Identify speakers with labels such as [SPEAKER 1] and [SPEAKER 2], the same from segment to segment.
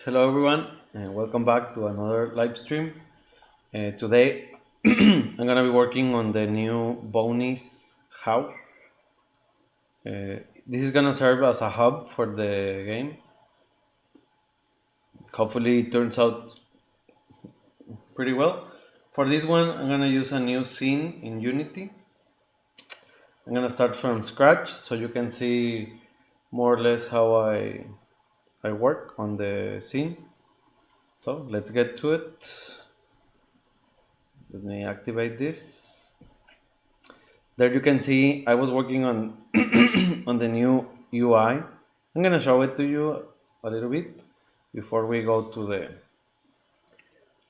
[SPEAKER 1] Hello everyone and welcome back to another live stream. Today I'm gonna be working on the new Boney's house. This is gonna serve as a hub for the game. Hopefully it turns out pretty well. For this one I'm gonna use a new scene in Unity. I'm gonna start from scratch so you can see more or less how I work on the scene. So let's get to it. Let me activate this. There you can see I was working on on the new UI. I'm gonna show it to you a little bit before we go to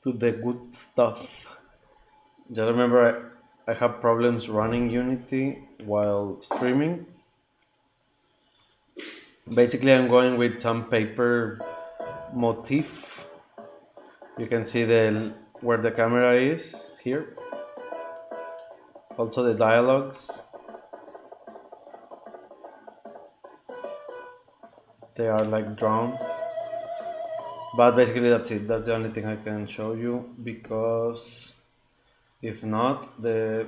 [SPEAKER 1] the good stuff. Just remember I have problems running Unity while streaming. Basically I'm going with some paper motif. You can see the where the camera is here. Also the dialogues. They are like drawn. But basically that's it. That's the only thing I can show you because if not, the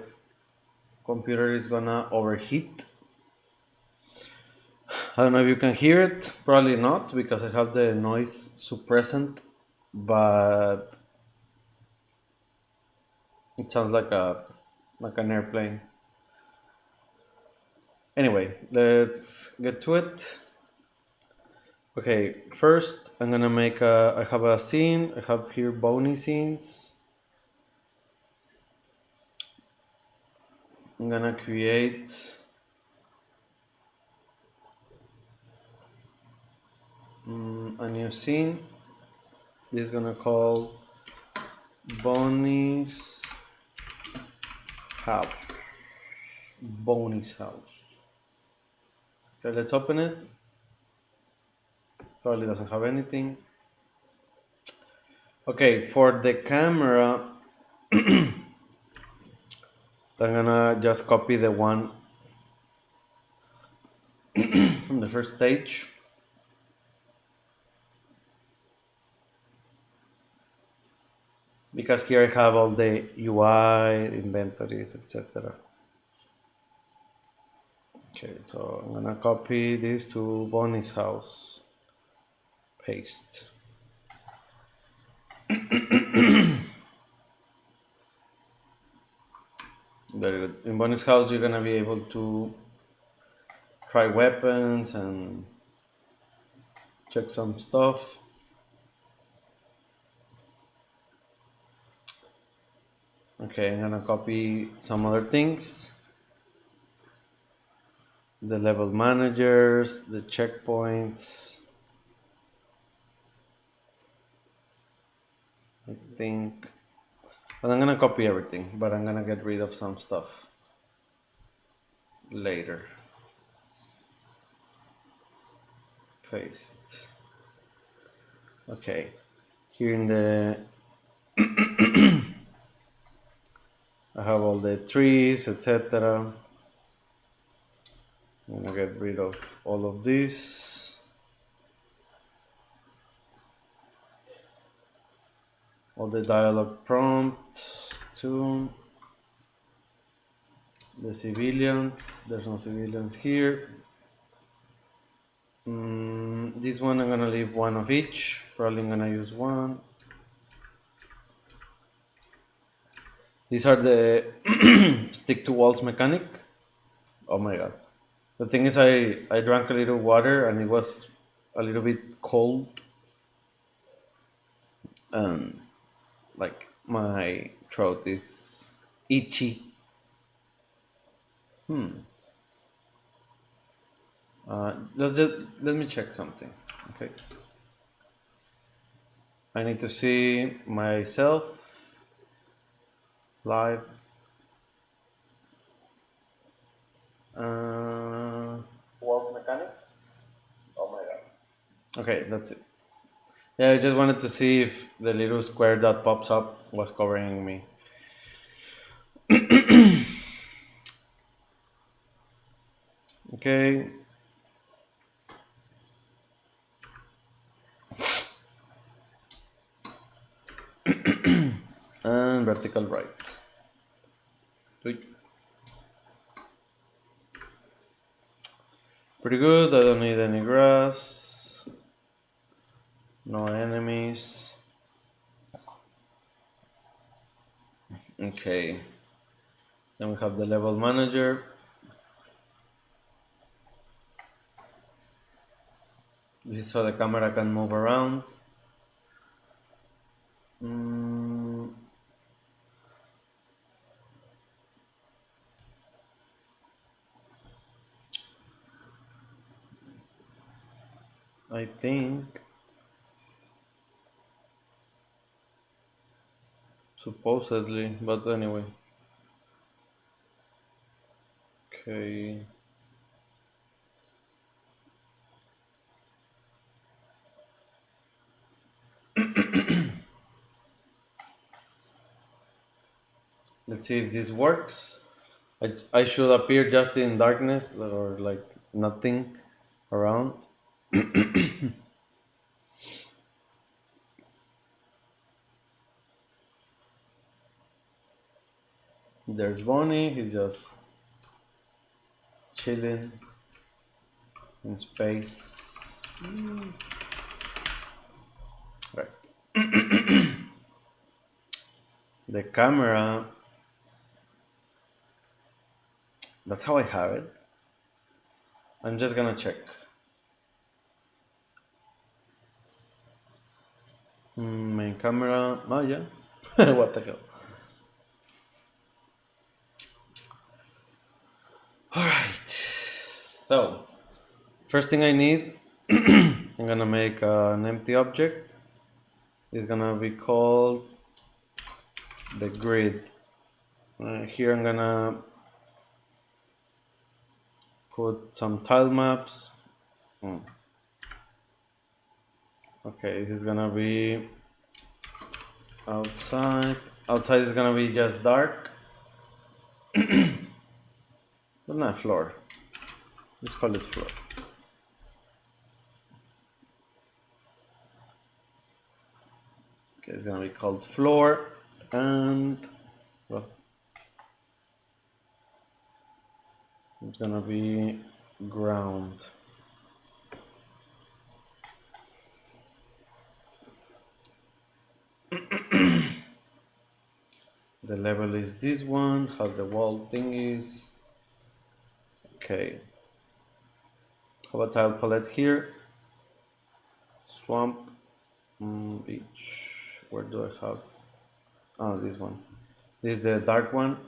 [SPEAKER 1] computer is gonna overheat. I don't know if you can hear it. Probably not because I have the noise suppressant, but it sounds like an airplane. Anyway, let's get to it. Okay, first I'm gonna make I have a scene. I have here Boney scenes. I'm gonna create a new scene. This is gonna call Boney's house. Boney's house. Okay, let's open it. Probably doesn't have anything. Okay, for the camera, I'm gonna just copy the one from the first stage. Because here I have all the UI, inventories, etc. Okay, so I'm gonna copy this to Bonnie's house. Paste. Very good. In Bonnie's house, you're gonna be able to try weapons and check some stuff. Okay, I'm gonna copy some other things. The level managers, the checkpoints. I think. And I'm gonna copy everything, but I'm gonna get rid of some stuff later. Paste. Okay. Here in the I have all the trees, etc. I'm gonna get rid of all of this. All the dialog prompts too. The civilians, there's no civilians here. This one I'm gonna leave one of each. Probably I'm gonna use one. These are the stick to walls mechanic. Oh my god. The thing is I drank a little water and it was a little bit cold. And like my throat is itchy. Let me check something. Okay. I need to see myself live. Walls mechanic. Oh my god. Okay, that's it. Yeah, I just wanted to see if the little square that pops up was covering me. Okay. and vertical right. Pretty good. I don't need any grass. No enemies. Okay. Then we have the level manager. This is so the camera can move around. I think supposedly, but anyway. Okay. Let's see if this works. I should appear just in darkness or like nothing around. There's Boney, he's just chilling in space. Right. The camera, that's how I have it. I'm just gonna check. Main camera, oh yeah. What the hell. Alright, so first thing I need, I'm gonna make an empty object. It's gonna be called the grid. Here I'm gonna put some tile maps. Okay, this is gonna be outside. Outside is gonna be just dark. But not floor. Let's call it floor. Okay, it's gonna be called floor, and well, it's gonna be ground. The level is this one, has the wall thingies. Okay. How about tile palette here? Swamp, beach. Where do I have? Oh, this one. This is the dark one.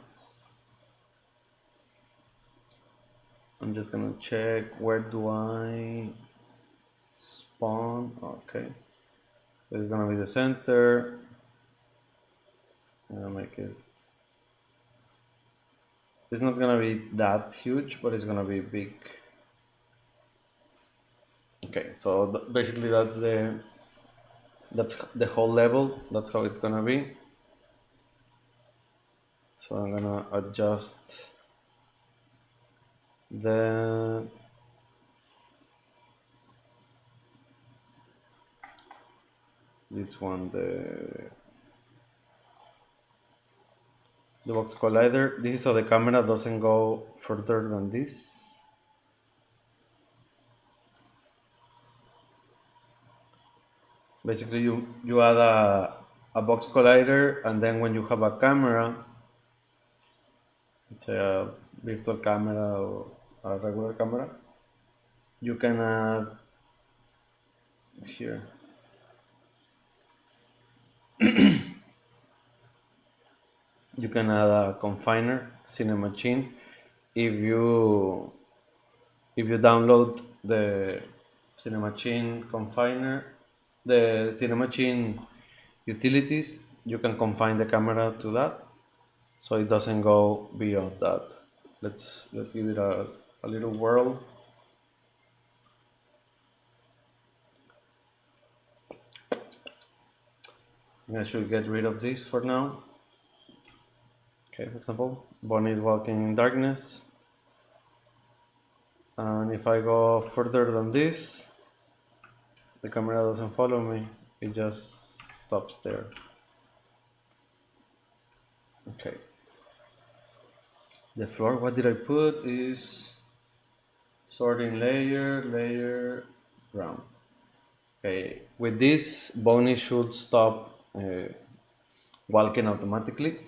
[SPEAKER 1] I'm just gonna check where do I spawn. Okay. This is gonna be the center. I'm gonna make it. It's not gonna be that huge, but it's gonna be big. Okay, so basically that's the whole level. That's how it's gonna be. So I'm gonna adjust this one, the box collider. This is so the camera doesn't go further than this. Basically, you add a box collider, and then when you have a camera, it's a virtual camera or a regular camera, you can add here. You can add a confiner, cinemachine. If you download the cinemachine confiner, the cinemachine utilities, you can confine the camera to that, so it doesn't go beyond that. Let's give it a little whirl. I should get rid of this for now. Okay, for example, Bonnie is walking in darkness. And if I go further than this, the camera doesn't follow me, it just stops there. Okay. The floor, what did I put is sorting layer, ground. Okay. With this, Boney should stop walking automatically.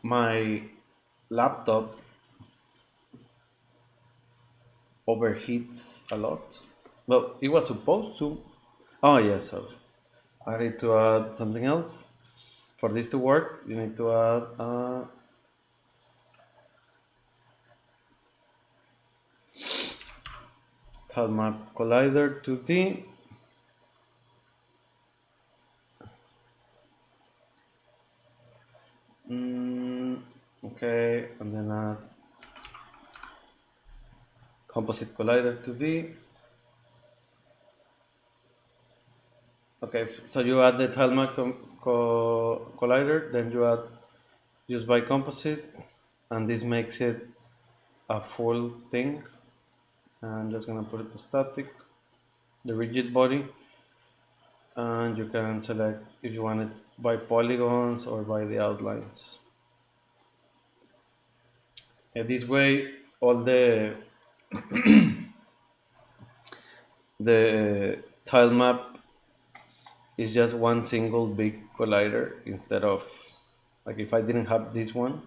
[SPEAKER 1] My laptop overheats a lot. Well, it was supposed to. Oh, yes, sorry. I need to add something else. For this to work, you need to add a tile map collider to the. Mm, okay, and then add composite collider to the. Okay, so you add the tile map collider, then you add use by composite, and this makes it a full thing. I'm just gonna put it to static, the rigid body, and you can select if you want it by polygons or by the outlines. This way, all the tile map is just one single big collider instead of like if I didn't have this one,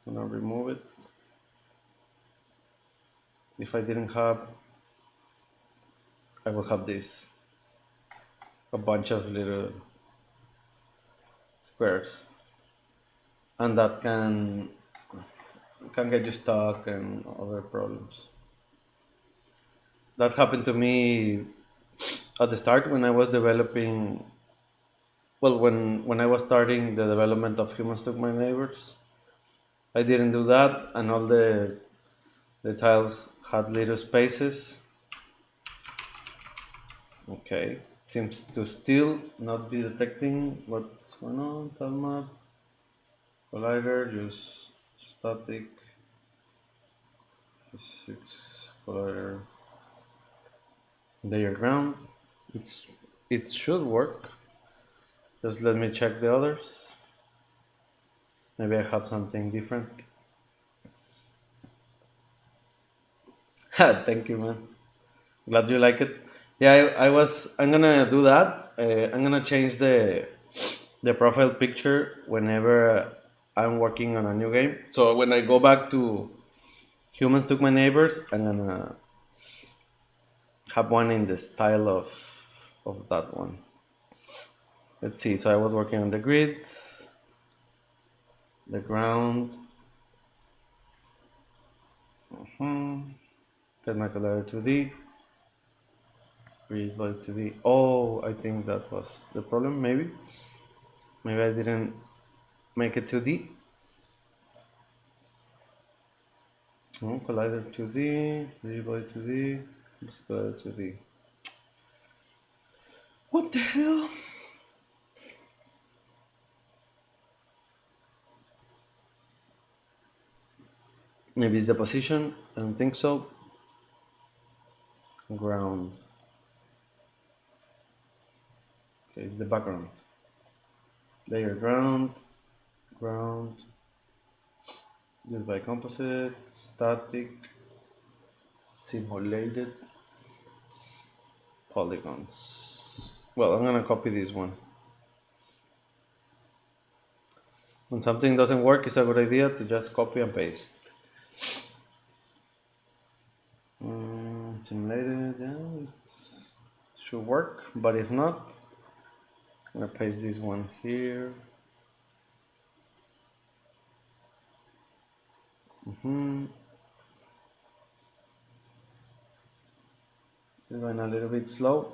[SPEAKER 1] I'm gonna remove it. If I didn't have, I will have this a bunch of little squares, and that can get you stuck and other problems. That happened to me at the start when I was developing. Well, when I was starting the development of Humans Took My Neighbors, I didn't do that, and all the tiles had little spaces. Okay, seems to still not be detecting what's going on. Tile map, collider, use static, physics, collider, layer ground. It's it should work. Just let me check the others. Maybe I have something different. Thank you, man. Glad you like it. Yeah, I was. I'm gonna do that. I'm gonna change the profile picture whenever I'm working on a new game. So when I go back to Humans Took My Neighbors, I'm gonna have one in the style of that one. Let's see. So I was working on the grid, the ground. Technicolor 2D, grid by 2D. Oh, I think that was the problem. Maybe I didn't make it 2D. Oh, collider 2D, grid by 2D, collider 2D. What the hell? Maybe it's the position. I don't think so. Ground. Okay, it's the background. Layer ground, ground. Used by composite, static, simulated polygons. Well, I'm gonna copy this one. When something doesn't work, it's a good idea to just copy and paste. Simulated, yeah, it should work, but if not, I'm gonna paste this one here. It's going a little bit slow.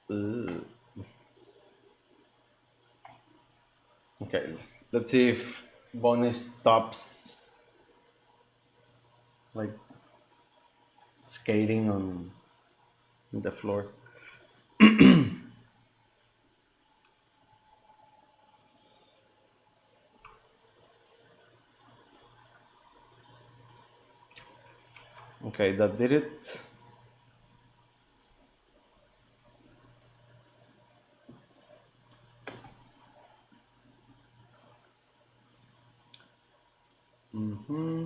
[SPEAKER 1] Ugh. Okay, let's see if Bonnie stops like skating on the floor. Okay, that did it. Mm-hmm.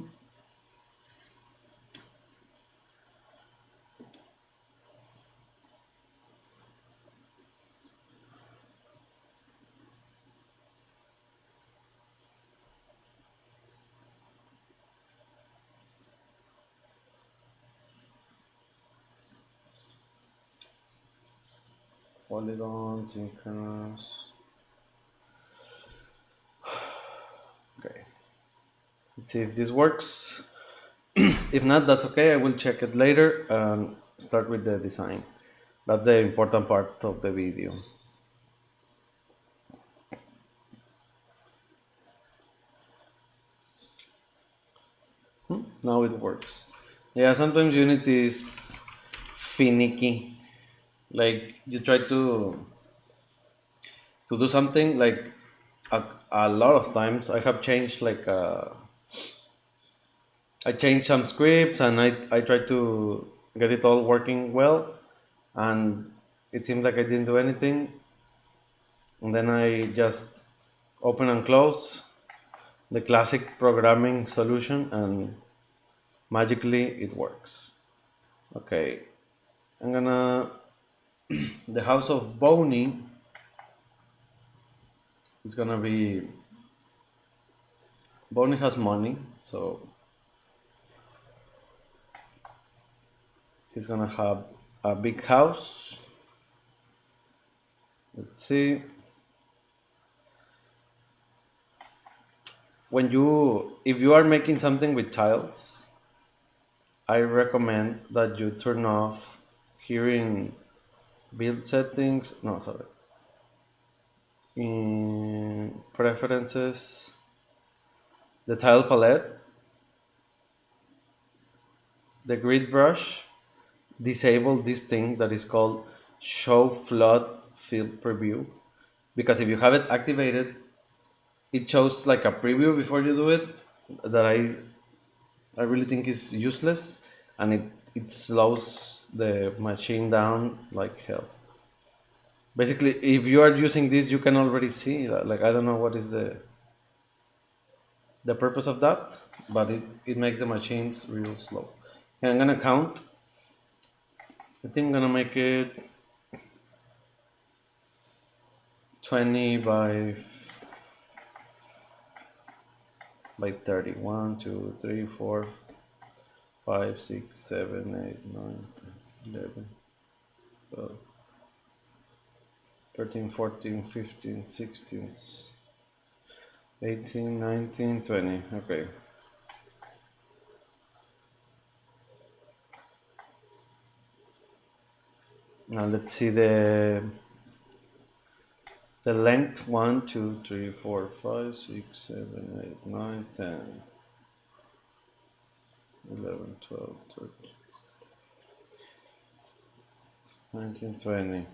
[SPEAKER 1] Polygon, synchronous. Okay. Let's see if this works. If not, that's okay. I will check it later and start with the design. That's the important part of the video. Now it works. Yeah, sometimes Unity is finicky. Like you try to do something like a lot of times. I have changed I changed some scripts and I tried to get it all working well, and it seems like I didn't do anything. And then I just open and close the classic programming solution, and magically it works. Okay, I'm gonna the house of Boney is gonna be Boney has money, so he's gonna have a big house. Let's see. If you are making something with tiles, I recommend that you turn off here in build settings. No, sorry. In preferences, the tile palette, the grid brush, disable this thing that is called show flood field preview, because if you have it activated, it shows like a preview before you do it that I really think is useless, and it slows the machine down like hell. Basically, if you are using this, you can already see like I don't know what is the purpose of that, but it makes the machines real slow. And I'm gonna count. I think I'm gonna make it 20 by 30. 1, 2, 3, 4, 5, 6, 7, 8, 9, 10, 11, 12, 13, 14, 15, 16, 18, 19, 20. Okay. Now let's see the length. 1, 2, 3, 4, 5, 6, 7, 8, 9, 10, 11, 12, 13, 19, 20.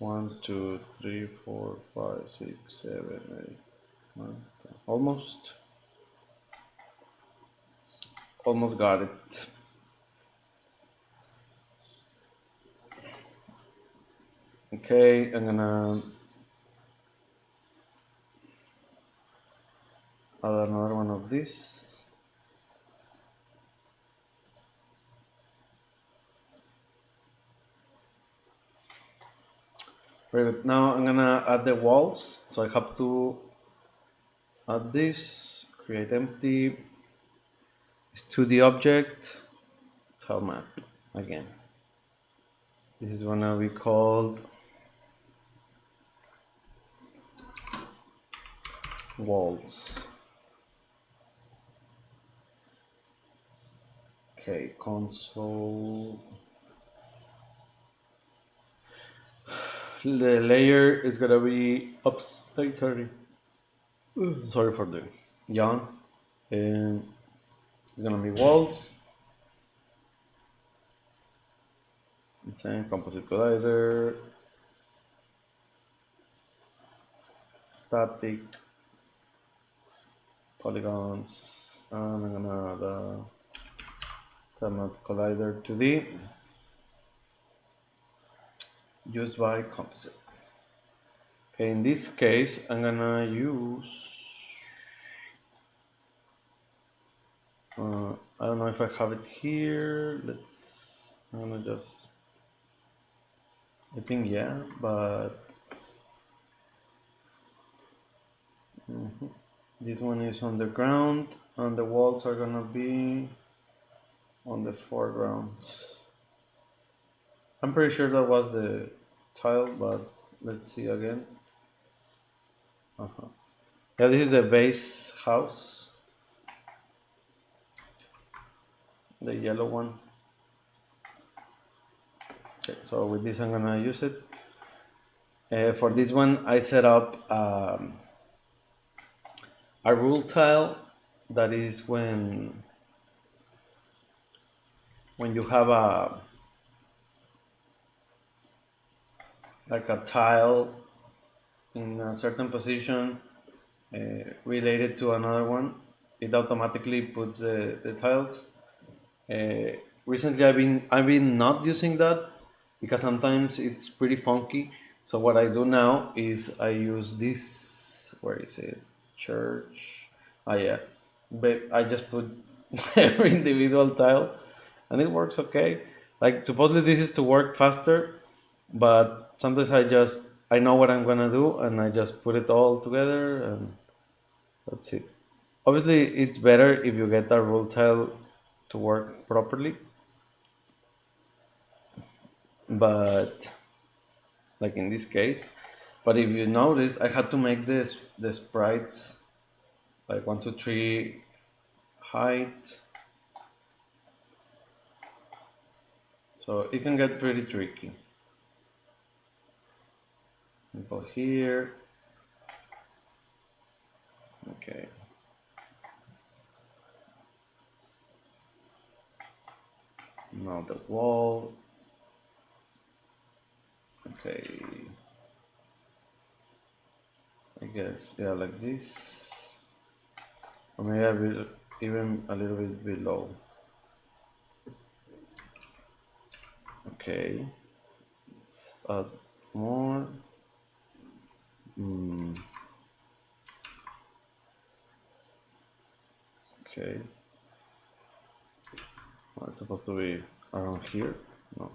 [SPEAKER 1] 1, 2, 3, 4, 5, 6, 7, 8, 9, 10. Almost got it. Okay, I'm gonna add another one of these. Very good. Now I'm gonna add the walls. So I have to add this, create empty, 2D object, tile map again. This is gonna be called walls. Okay, console. The layer is gonna be oops, sorry. Sorry for the yawn. And it's gonna be walls. Same composite collider, static, polygons, and I'm gonna add Time collider 2D used by composite. Okay, in this case, I'm gonna use. I don't know if I have it here. I'm gonna just. I think yeah, but this one is on the ground, and the walls are gonna be on the foreground. I'm pretty sure that was the tile, but let's see again. Yeah, this is the base house, the yellow one. Okay, so with this I'm gonna use it. For this one, I set up a rule tile. That is when you have a tile in a certain position related to another one, it automatically puts the tiles. Recently, I've been not using that because sometimes it's pretty funky. So what I do now is I use this. Where is it? Church. Ah, yeah. But I just put every individual tile, and it works okay. Like supposedly this is to work faster, but sometimes I know what I'm gonna do, and I just put it all together, and that's it. Obviously, it's better if you get a rule tile to work properly, but like in this case. But if you notice, I had to make the sprites like 1, 2, 3 height, so it can get pretty tricky. Go here. Okay. Now the wall. Okay. I guess yeah, like this. Or maybe a bit, even a little bit below. Okay. Add more. Okay. Well, it's supposed to be around here. No.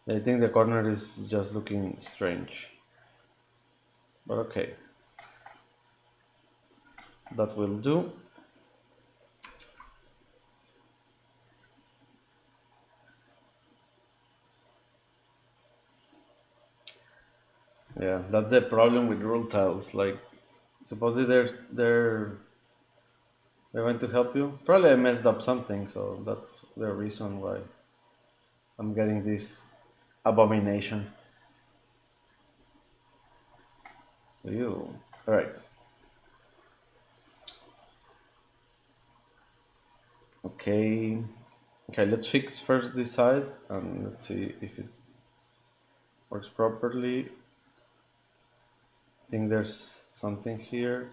[SPEAKER 1] I think the corner is just looking strange. But okay. That will do. Yeah, that's the problem with rule tiles. Like, supposedly they're going to help you. Probably I messed up something, so that's the reason why I'm getting this abomination. You. All right. Okay. Okay, let's fix first this side and let's see if it works properly. I think there's something here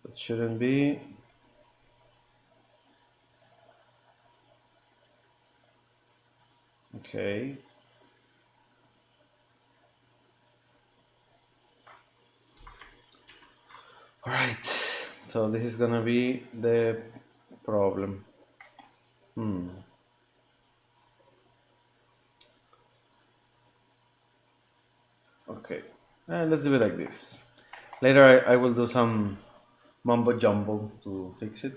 [SPEAKER 1] that shouldn't be. Okay. All right. So this is gonna be the problem. Okay. Let's do it like this. Later I will do some mumbo jumbo to fix it.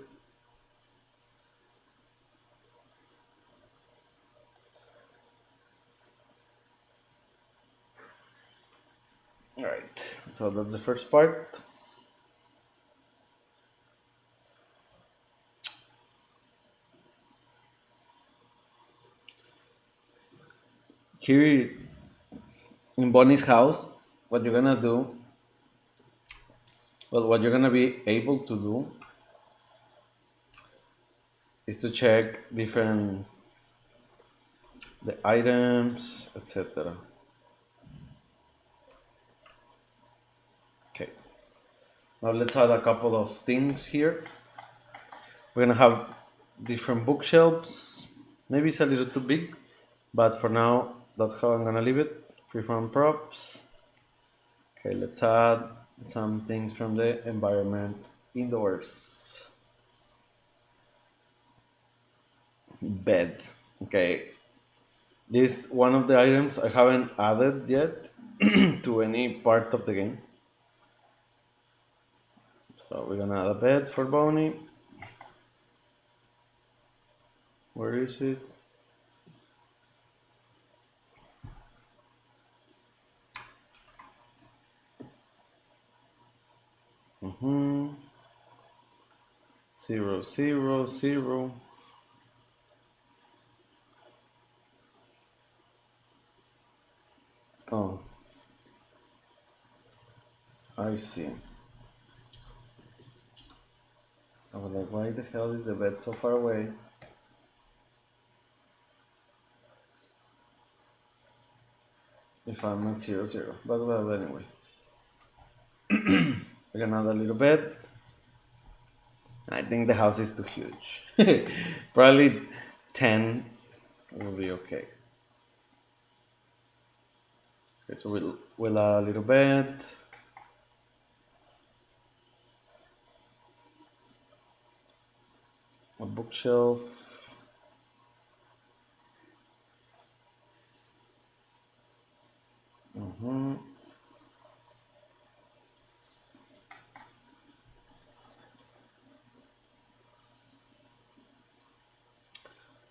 [SPEAKER 1] All right. So that's the first part. Here in Bonnie's house, what you're gonna do, well, what you're gonna be able to do is to check different the items, etc. Okay. Now let's add a couple of things here. We're gonna have different bookshelves. Maybe it's a little too big, but for now, that's how I'm gonna leave it. Freeform props. Okay, let's add some things from the environment indoors. Bed. Okay, this one of the items I haven't added yet to any part of the game. So we're gonna add a bed for Boney. Where is it? Mm-hmm. 0, 0, 0. Oh, I see. I was like, why the hell is the bed so far away? If I'm at 0, 0. But well, anyway. We're gonna add a little bed. I think the house is too huge. Probably 10 will be okay. Okay, so we'll add a little bed. A bookshelf. Mm-hmm.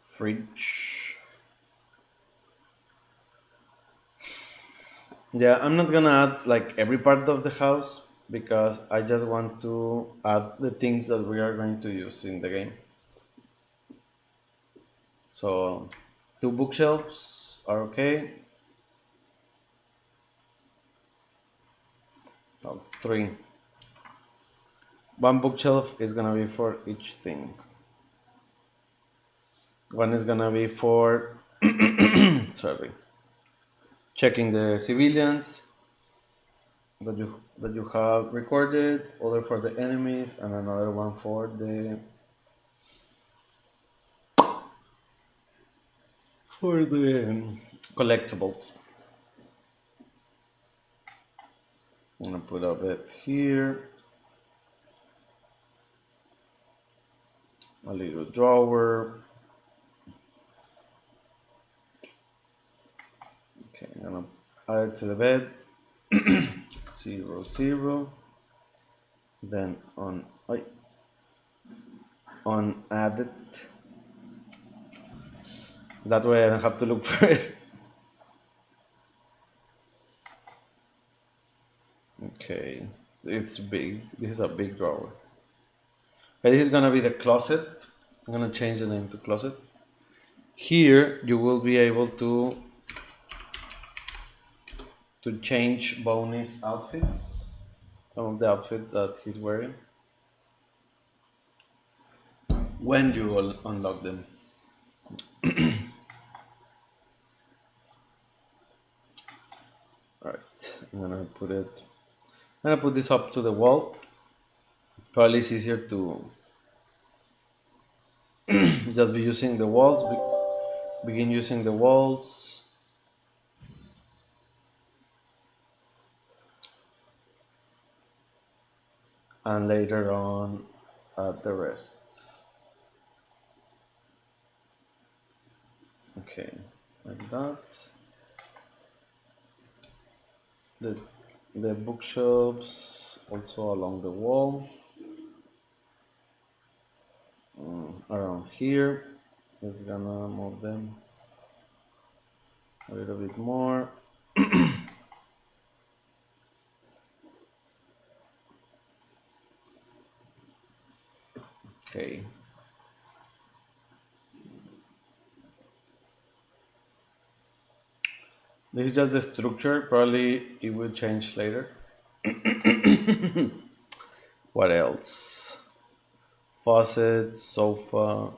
[SPEAKER 1] Fridge. Yeah, I'm not gonna add like every part of the house because I just want to add the things that we are going to use in the game. So, 2 bookshelves are okay. No, 3. One bookshelf is gonna be for each thing. One is gonna be for sorry, checking the civilians that you have recorded, other for the enemies, and another one for the collectibles. I'm gonna put a bit here, a little drawer. Okay, I'm gonna add it to the bed. 0, 0. Then on add it. That way I don't have to look for it. Okay, it's big. This is a big drawer. Okay, this is gonna be the closet. I'm gonna change the name to closet. Here you will be able to change Boney's outfits, some of the outfits that he's wearing, when you will unlock them. Alright, I'm gonna put this up to the wall. Probably it's easier to just be using the walls, begin using the walls. And later on add the rest. Okay, like that. The, the bookshelves also along the wall. Around here. Just gonna move them a little bit more. Okay. This is just the structure. Probably it will change later. What else? Faucets, sofa.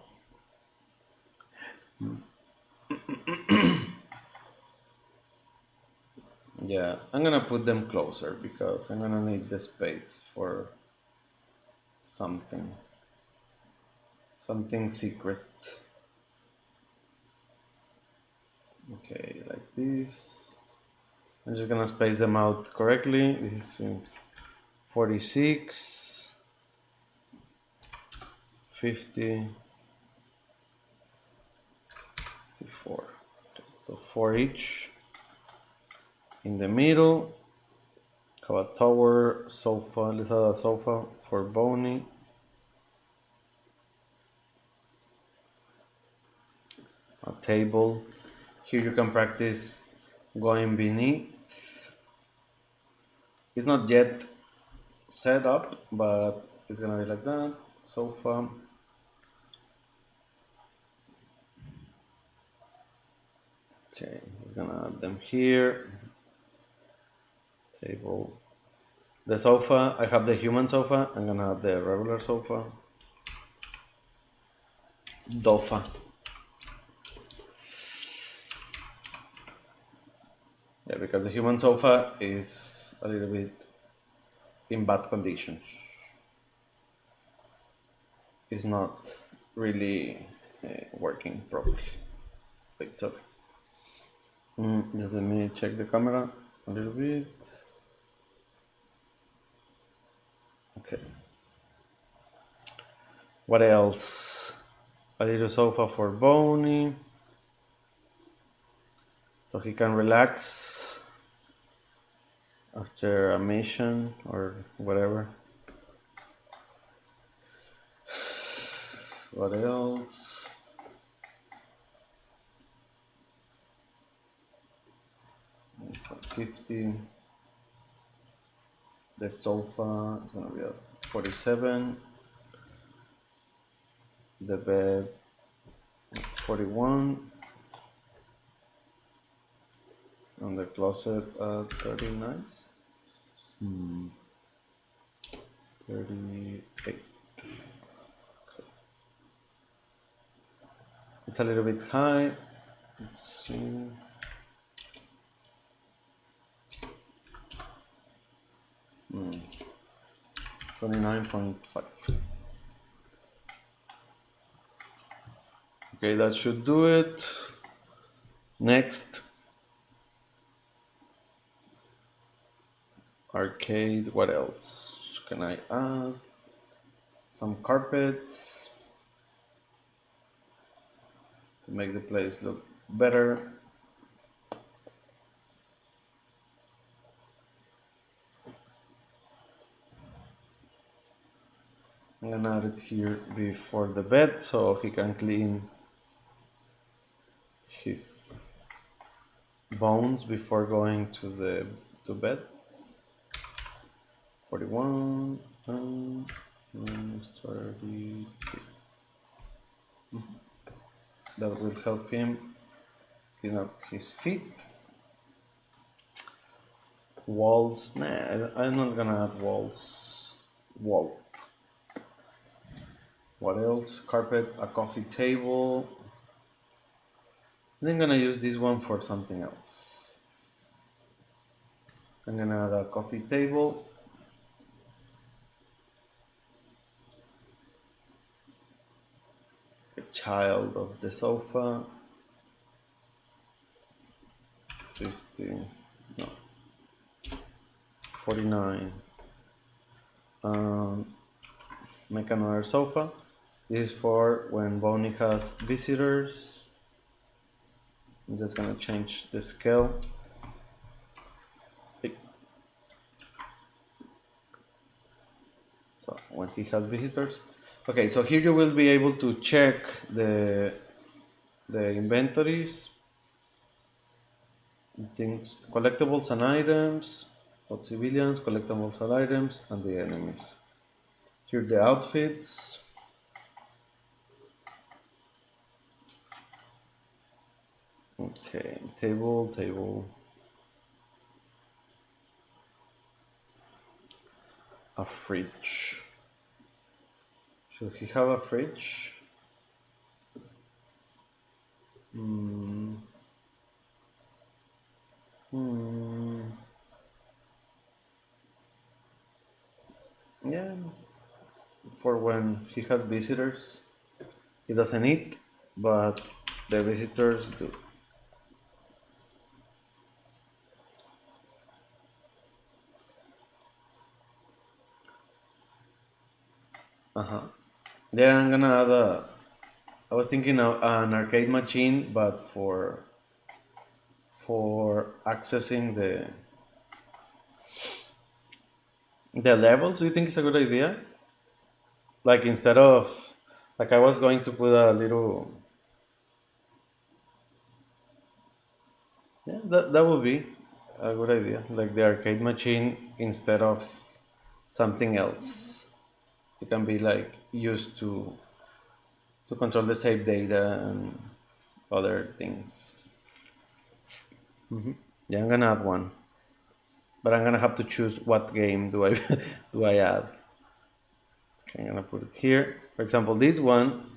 [SPEAKER 1] Yeah, I'm gonna put them closer because I'm gonna need the space for something. Something secret. Okay, like this. I'm just gonna space them out correctly. This is 46, 50, 54. So 4 each. In the middle, have a tower, sofa. Let's have a sofa for Boney. A table. Here you can practice going beneath. It's not yet set up, but it's gonna be like that. Sofa. Okay, I'm gonna add them here. Table. The sofa, I have the human sofa. I'm gonna add the regular sofa. Dofa. Yeah, because the human sofa is a little bit in bad conditions. It's not really working properly. Wait, sorry. Just let me check the camera a little bit. Okay. What else? A little sofa for Boney, so he can relax after a mission or whatever. What else? For 50. The sofa is gonna be at 47. The bed at 41. And the closet at 39. 38. It's a little bit high. Let's see. Hmm. 29.5. Okay, that should do it. Next, arcade. What else can I add? Some carpets to make the place look better. I'm gonna add it here before the bed so he can clean his bones before going to bed. 41 and 33. That will help him clean up his feet. Walls. Nah, I'm not gonna add walls. Wall. What else? Carpet, a coffee table. I'm gonna use this one for something else. I'm gonna add a coffee table. A child of the sofa. 50. No. 49. Make another sofa. This is for when Boney has visitors. I'm just gonna change the scale. So when he has visitors. Okay, so here you will be able to check the inventories, things, collectibles and items, of civilians, collectibles and items, and the enemies. Here the outfits. Okay, table. A fridge. Should he have a fridge? Yeah, for when he has visitors. He doesn't eat, but the visitors do. Uh-huh. Yeah, I'm gonna add a. I was thinking of an arcade machine, but for accessing the levels. Do you think it's a good idea? Like instead of like I was going to put a little. Yeah, that would be a good idea. Like the arcade machine instead of something else. It can be like used to control the save data and other things. Yeah, I'm gonna add one, but I'm gonna have to choose what game do I do I add. Okay, I'm gonna put it here. For example, this one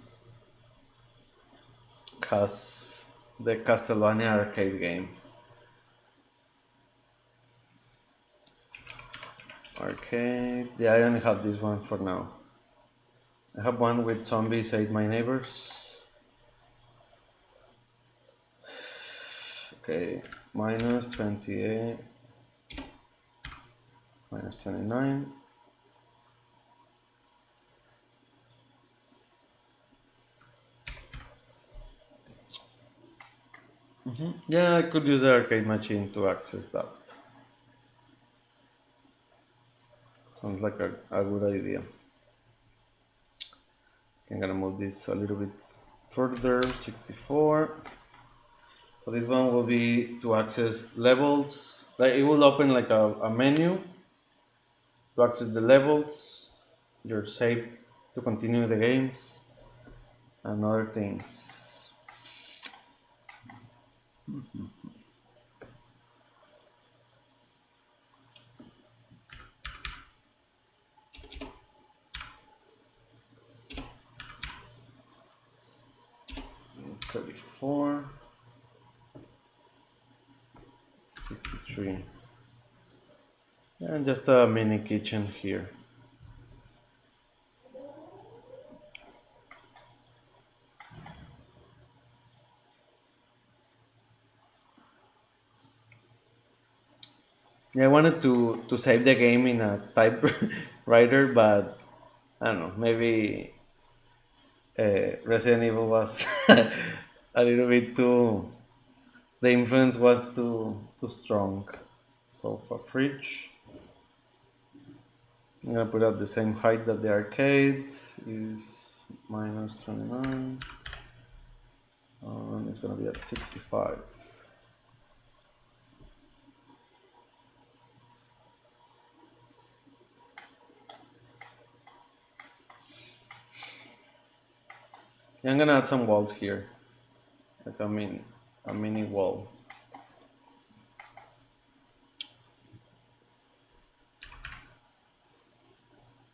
[SPEAKER 1] has the Castlevania arcade game. Arcade. Yeah, I only have this one for now. I have one with zombies ate my neighbors. Okay, minus 28, minus 29. Yeah, I could use the arcade machine to access that. Sounds like a good idea. I'm gonna move this a little bit further, 64. So this one will be to access levels. Like it will open like a menu to access the levels, your save to continue the games, and other things. 34, 63. And just a mini kitchen here. Yeah, I wanted to save the game in a typewriter, but I don't know. Maybe Resident Evil was a little bit too. The influence was too strong. So for fridge, I'm gonna put up the same height that the arcade is minus 29. And it's gonna be at 65. Yeah, I'm gonna add some walls here, like a mini wall.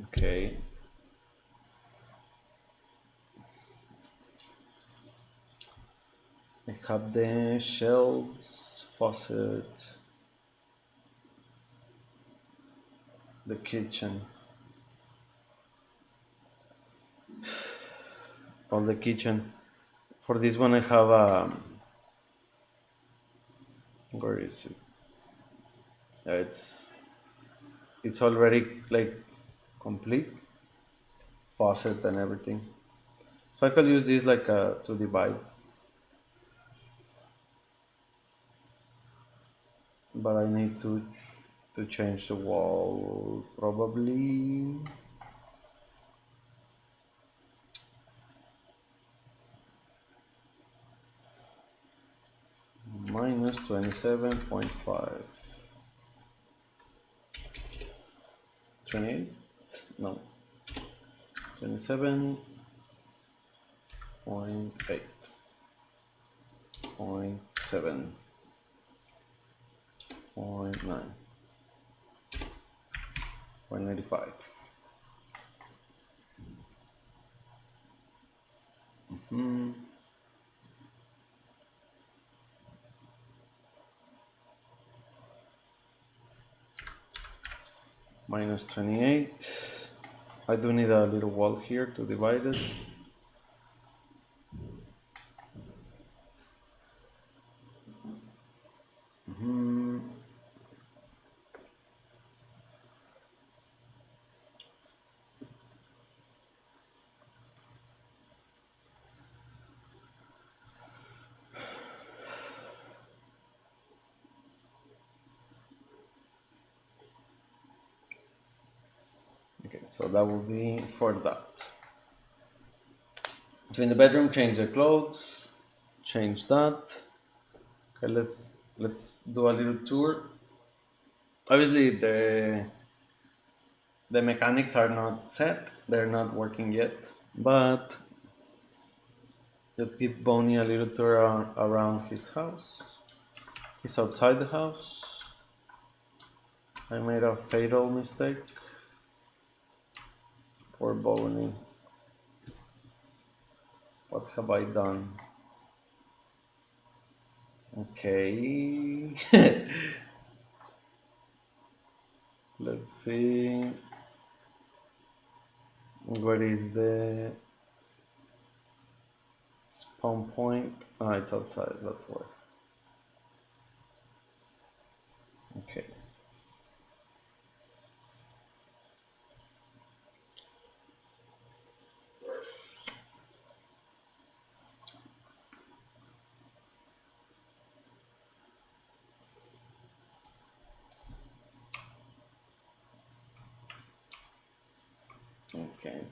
[SPEAKER 1] Okay. I have the shelves, faucet, the kitchen. All the kitchen. For this one, I have where is it? It's already like complete faucet and everything. So I could use this like to divide, but I need to change the wall probably. Minus 27.5. 28? No. 27.8. 0.7. 0.9. 0.95. Minus 28. I do need a little wall here to divide it. Okay, so that will be for that. So in the bedroom, change the clothes, change that. Okay, let's do a little tour. Obviously, the mechanics are not set; they're not working yet. But let's give Boney a little tour around his house. He's outside the house. I made a fatal mistake. Poor Boney. What have I done? Okay. Let's see. Where is the spawn point? Ah, it's outside, that's why. Okay. Okay.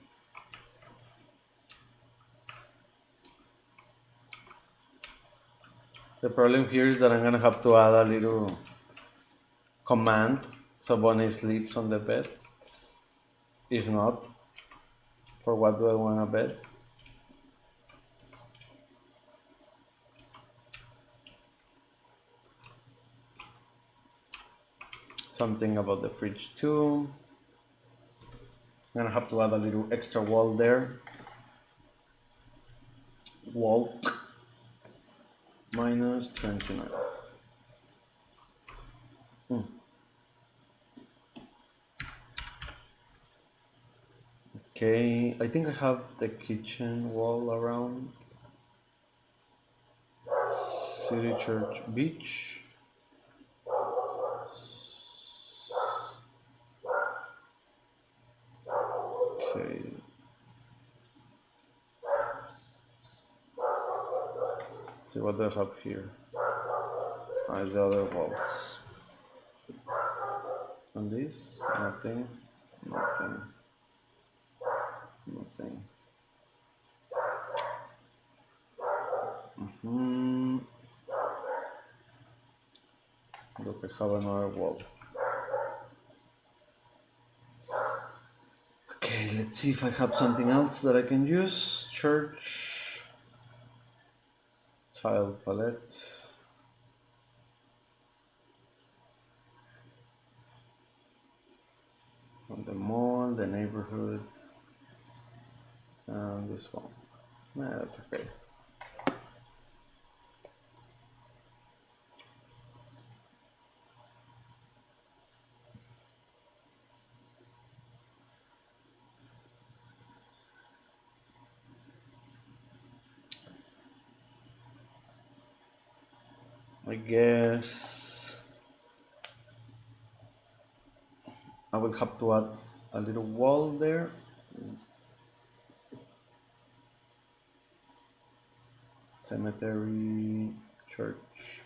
[SPEAKER 1] The problem here is that I'm gonna have to add a little command so Bonnie sleeps on the bed. If not, for what do I want a bed? Something about the fridge too. I'm gonna have to add a little extra wall there. Wall minus 29. Okay, I think I have the kitchen wall around. City Church Beach. Okay. See what do I have here. The other walls. And this, nothing, nothing, nothing. Look, I have another wall. Okay, let's see if I have something else that I can use. Church, tile palette. On the mall, the neighborhood, and this one. Nah, that's okay. I guess I will have to add a little wall there. Cemetery, church.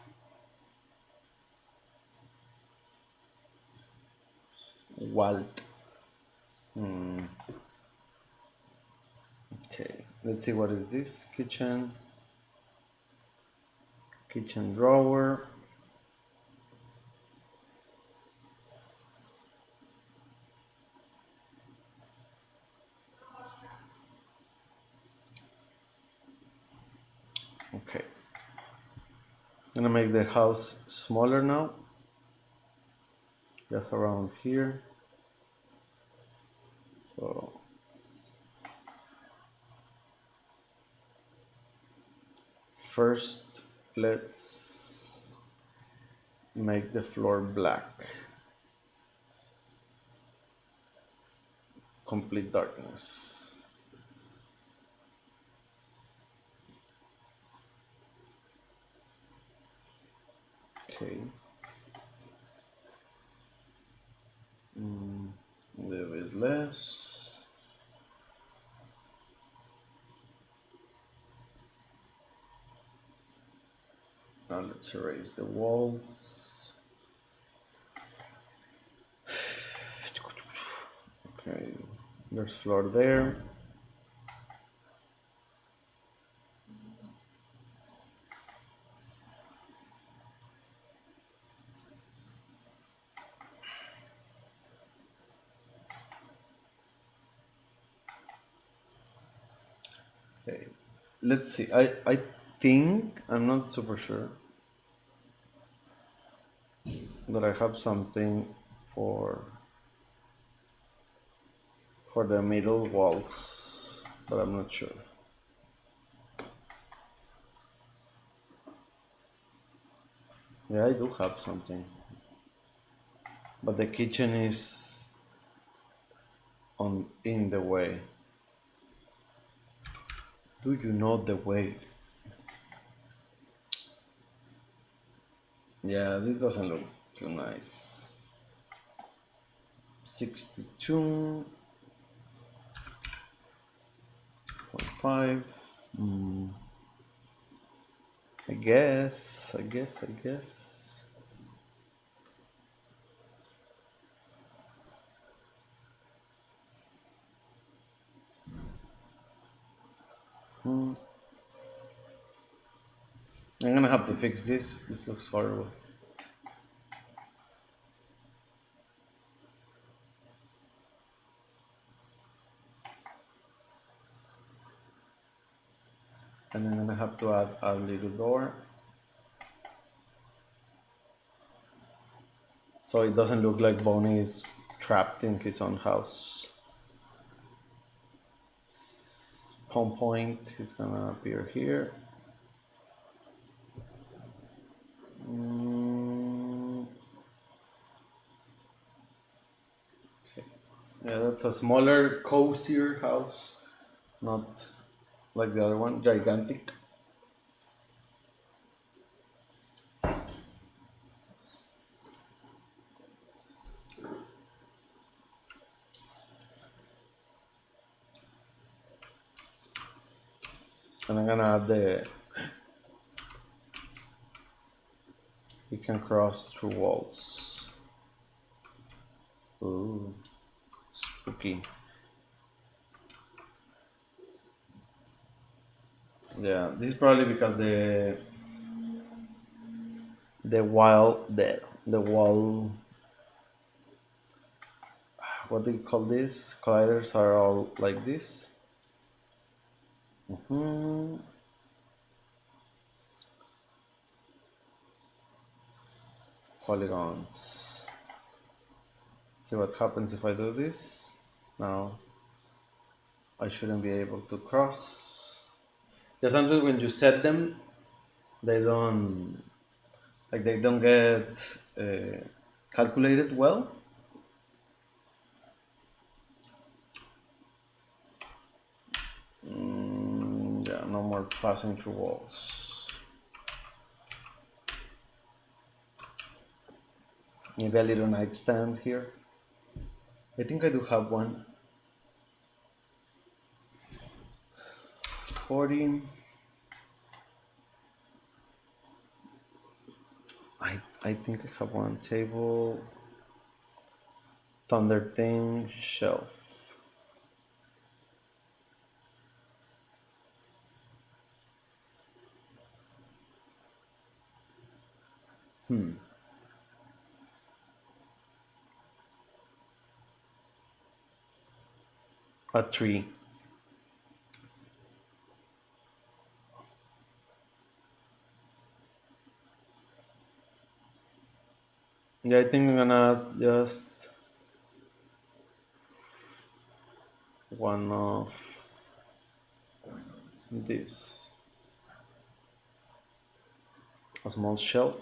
[SPEAKER 1] Walt. Okay, let's see what is this. Kitchen drawer. Okay, I'm gonna make the house smaller now, just around here. So first, let's make the floor black. complete darkness. Okay. A little bit less. Now let's erase the walls. Okay, there's floor there. Okay, let's see. I think I'm not super sure that I have something for for the middle walls, but I'm not sure. Yeah, I do have something, but the kitchen is on in the way. Do you know the way? Yeah, this doesn't look too nice. 62.5. I guess. I'm gonna have to fix this. This looks horrible. And I'm gonna have to add a little door. So it doesn't look like Boney is trapped in his own house. Spawn point is gonna appear here. Okay. Yeah, that's a smaller, cozier house, not like the other one, gigantic. And I'm gonna add the you can cross through walls. Ooh, spooky. Yeah, this is probably because the wall, what do you call this? Colliders are all like this. Polygons. See what happens if I do this? Now I shouldn't be able to cross. Yeah, sometimes when you set them, they don't they don't get calculated well. Yeah, no more passing through walls. Maybe a little nightstand here. I think I do have one. 40. I think I have one table. Thunder thing, shelf. A tree. Yeah, I think I'm gonna just one of this. A small shelf.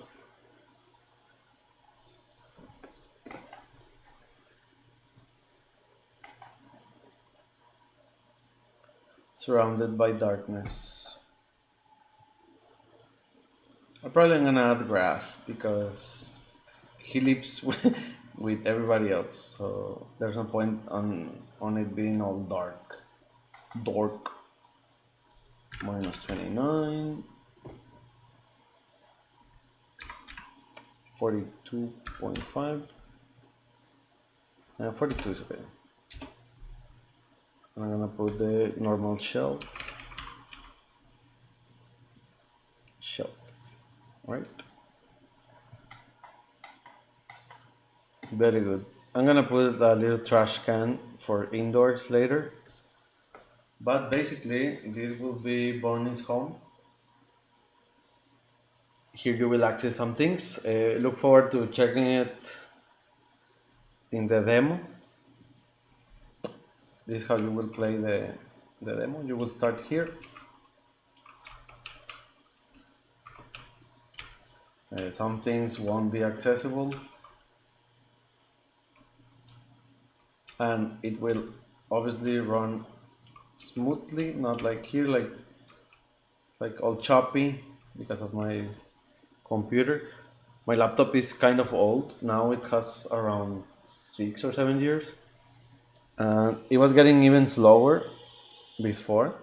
[SPEAKER 1] surrounded by darkness. I'm probably gonna add grass because he lives with everybody else, so there's no point on it being all dark. Dork. Minus 29. 42.5. 42 is okay. I'm gonna put the normal shelf. Right? Very good. I'm gonna put a little trash can for indoors later. But basically, this will be Bonnie's home. Here you will access some things. Look forward to checking it in the demo. This is how you will play the demo. You will start here. Some things won't be accessible. And it will obviously run smoothly, not like here, like all choppy because of my computer. My laptop is kind of old now. It has around 6 or 7 years, and it was getting even slower before,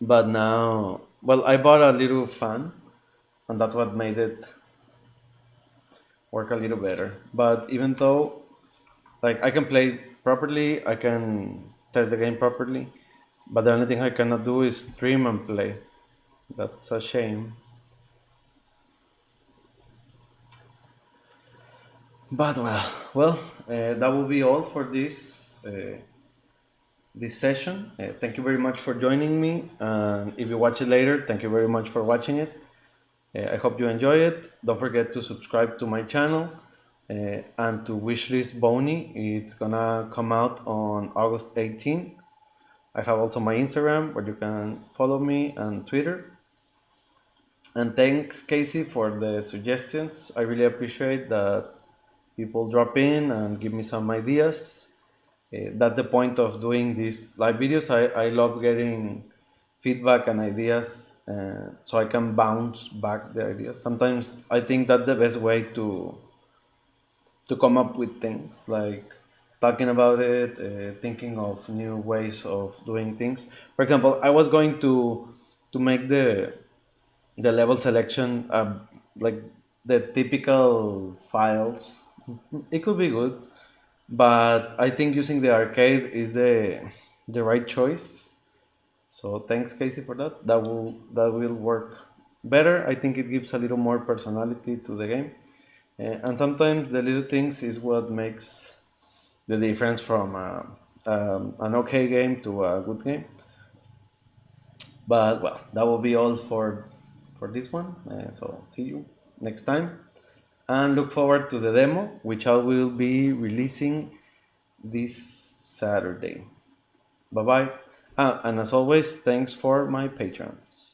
[SPEAKER 1] but now, well, I bought a little fan, and that's what made it work a little better. But even though, like, I can play properly, I can test the game properly, but the only thing I cannot do is stream and play. That's a shame. But that will be all for this session. Thank you very much for joining me. And if you watch it later, thank you very much for watching it. I hope you enjoy it. Don't forget to subscribe to my channel and to wishlist Boney. It's gonna come out on August 18. I have also my Instagram where you can follow me, and Twitter. And thanks, Casey, for the suggestions. I really appreciate that people drop in and give me some ideas. That's the point of doing these live videos. I love getting feedback and ideas, so I can bounce back the ideas. Sometimes I think that's the best way to come up with things, like talking about it, thinking of new ways of doing things. For example, I was going to make the level selection like the typical files. It could be good, but I think using the arcade is the right choice. So thanks, Casey, for that. That will work better. I think it gives a little more personality to the game, and sometimes the little things is what makes the difference from an okay game to a good game. But that will be all for this one. So see you next time, and look forward to the demo, which I will be releasing this Saturday. Bye bye. And as always, thanks for my patrons.